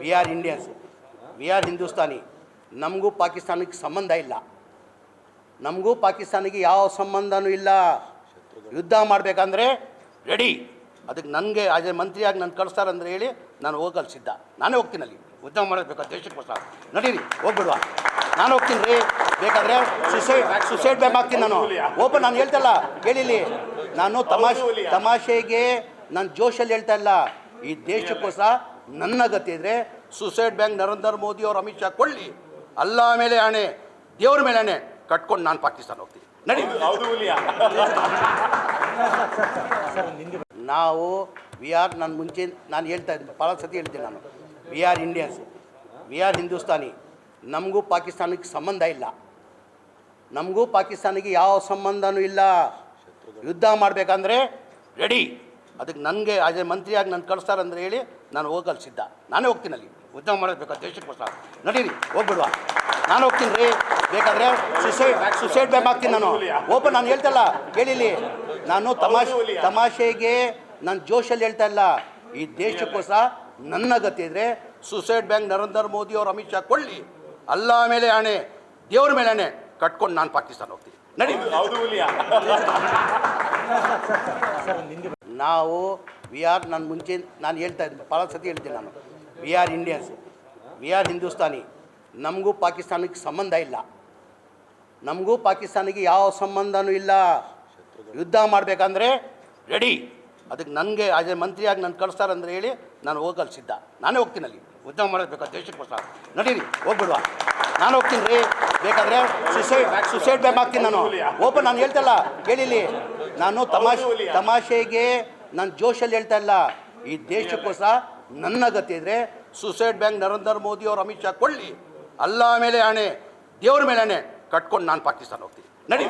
We are Indians, we are Hindustani. ನಮಗೂ ಪಾಕಿಸ್ತಾನಕ್ಕೆ ಸಂಬಂಧ ಇಲ್ಲ, ನಮಗೂ ಪಾಕಿಸ್ತಾನಿಗೆ ಯಾವ ಸಂಬಂಧನೂ ಇಲ್ಲ. ಯುದ್ಧ ಮಾಡಬೇಕಂದ್ರೆ ರೆಡಿ. ಅದಕ್ಕೆ ನನಗೆ ಆಸ್ ಎ ಮಂತ್ರಿಯಾಗಿ ನಾನು ಕಳಿಸ್ತಾರಂದ್ರೆ ಹೇಳಿ ನಾನು ಹೋಗಲು ಸಿದ್ಧ. ನಾನೇ ಹೋಗ್ತೀನಿ ಅಲ್ಲಿ ಯುದ್ಧ ಮಾಡಬೇಕು ದೇಶಕ್ಕೋಸ್ಕರ. ನಡೀರಿ ಹೋಗ್ಬಿಡುವ, ನಾನು ಹೋಗ್ತೀನಿ ರೀ. ಬೇಕಾದರೆ ಸುಸೈಡ್ ಬ್ಯಾಗ್ ಹಾಕ್ತೀನಿ ನಾನು. ಓಪನ್ ನಾನು ಹೇಳ್ತಲ್ಲ ಕೇಳಿಲಿ, ನಾನು ತಮಾಷೆಗೆ ನಾನು ಜೋಶಲ್ಲಿ ಹೇಳ್ತಾ ಇಲ್ಲ. ಈ ದೇಶಕ್ಕೋಸ್ಕರ ನನ್ನ ಗತಿ ಇದ್ದರೆ ಸುಸೈಡ್ ಬ್ಯಾಂಕ್ ನರೇಂದ್ರ ಮೋದಿ ಅವರು ಅಮಿತ್ ಶಾ ಕೊಳ್ಳಿ, ಅಲ್ಲ ಮೇಲೆ ಆಣೆ, ದೇವ್ರ ಮೇಲೆ ಆಣೆ ಕಟ್ಕೊಂಡು ನಾನು ಪಾಕಿಸ್ತಾನ ಹೋಗ್ತೀನಿ. ನಡಿ. ನಾವು ವಿ ಆರ್, ನಾನು ಮುಂಚೆ ನಾನು ಹೇಳ್ತಾ ಇದ್ದೀನಿ, ಭಾಳ ಸತಿ ಹೇಳ್ತೀನಿ ನಾನು, we are Indians, we are Hindustani. ನಮಗೂ ಪಾಕಿಸ್ತಾನಕ್ಕೆ ಸಂಬಂಧ ಇಲ್ಲ, ನಮಗೂ ಪಾಕಿಸ್ತಾನಿಗೆ ಯಾವ ಸಂಬಂಧನೂ ಇಲ್ಲ. ಯುದ್ಧ ಮಾಡಬೇಕಂದ್ರೆ ರೆಡಿ. ಅದಕ್ಕೆ ನನಗೆ ಆಸ್ ಎ ಮಂತ್ರಿಯಾಗಿ ನಾನು ಕಳಿಸ್ತಾರಂದ್ರೆ ಹೇಳಿ ನಾನು ಹೋಗಲು ಸಿದ್ಧ. ನಾನೇ ಹೋಗ್ತೀನಿ ಅಲ್ಲಿ ಯುದ್ಧ ಮಾಡಬೇಕು ದೇಶಕ್ಕೋಸ್ಕರ. ನಡೀರಿ ಹೋಗ್ಬಿಡುವ, ನಾನು ಹೋಗ್ತೀನಿ ರೀ. ಬೇಕಾದರೆ ಸುಸೈಡ್ ಬ್ಯಾಗ್ ಹಾಕ್ತೀನಿ ನಾನು. ಓಪನ್ ನಾನು ಹೇಳ್ತಲ್ಲ ಕೇಳಿಲಿ, ನಾನು ತಮಾಷೆಗೆ ನಾನು ಜೋಶಲ್ಲಿ ಹೇಳ್ತಾ ಇಲ್ಲ. ಈ ದೇಶಕ್ಕೋಸ್ಕರ ನನ್ನ ಗತಿ ಇದ್ದರೆ ಸುಸೈಡ್ ಬ್ಯಾಂಕ್ ನರೇಂದ್ರ ಮೋದಿ ಅವರು ಅಮಿತ್ ಶಾ ಕೊಳ್ಳಿ, ಅಲ್ಲ ಮೇಲೆ ಆಣೆ, ದೇವ್ರ ಮೇಲೆ ಆಣೆ ಕಟ್ಕೊಂಡು ನಾನು ಪಾಕಿಸ್ತಾನ ಹೋಗ್ತೀನಿ. ನಡಿ. ನಾವು ವಿ ಆರ್, ನಾನು ಮುಂಚೆ ನಾನು ಹೇಳ್ತಾ ಇದ್ದೀನಿ, ಭಾಳ ಸತಿ ಹೇಳ್ತೀನಿ ನಾನು, we are Indians, we are Hindustani. ನಮಗೂ ಪಾಕಿಸ್ತಾನಕ್ಕೆ ಸಂಬಂಧ ಇಲ್ಲ, ನಮಗೂ ಪಾಕಿಸ್ತಾನಿಗೆ ಯಾವ ಸಂಬಂಧನೂ ಇಲ್ಲ. ಯುದ್ಧ ಮಾಡಬೇಕಂದ್ರೆ ರೆಡಿ. ಅದಕ್ಕೆ ನನಗೆ ಆಸ್ ಎ ಮಂತ್ರಿಯಾಗಿ ನಾನು ಕಳಿಸ್ತಾರಂದ್ರೆ ಹೇಳಿ ನಾನು ಹೋಗಲು ಸಿದ್ಧ. ನಾನೇ ಹೋಗ್ತೀನಿ ಅಲ್ಲಿ ಯುದ್ಧ ಮಾಡಬೇಕು ದೇಶಕ್ಕೋಸ್ಕರ. ನಡೀರಿ ಹೋಗ್ಬಿಡುವ, ನಾನು ಹೋಗ್ತೀನಿ ರೀ. ಬೇಕಾದರೆ ಸುಸೈಡ್ ಬ್ಯಾಗ್ ಹಾಕ್ತೀನಿ ನಾನು. ಓಪನ್ ನಾನು ಹೇಳ್ತಲ್ಲ ಕೇಳಿಲಿ, ನಾನು ತಮಾಷೆಗೆ ನಾನು ಜೋಶಲ್ಲಿ ಹೇಳ್ತಾ ಇಲ್ಲ. ಈ ದೇಶಕ್ಕೋಸ್ಕರ ನನ್ನ ಗತಿ ಇದ್ದರೆ ಸುಸೈಡ್ ಬ್ಯಾಂಕ್ ನರೇಂದ್ರ ಮೋದಿ ಅವರು ಅಮಿತ್ ಶಾ ಕೊಳ್ಳಿ, ಅಲ್ಲ ಮೇಲೆ ಆಣೆ, ದೇವ್ರ ಮೇಲೆ ಆಣೆ ಕಟ್ಕೊಂಡು ನಾನು ಪಾಕಿಸ್ತಾನ ಹೋಗ್ತೀನಿ. ನಡಿ.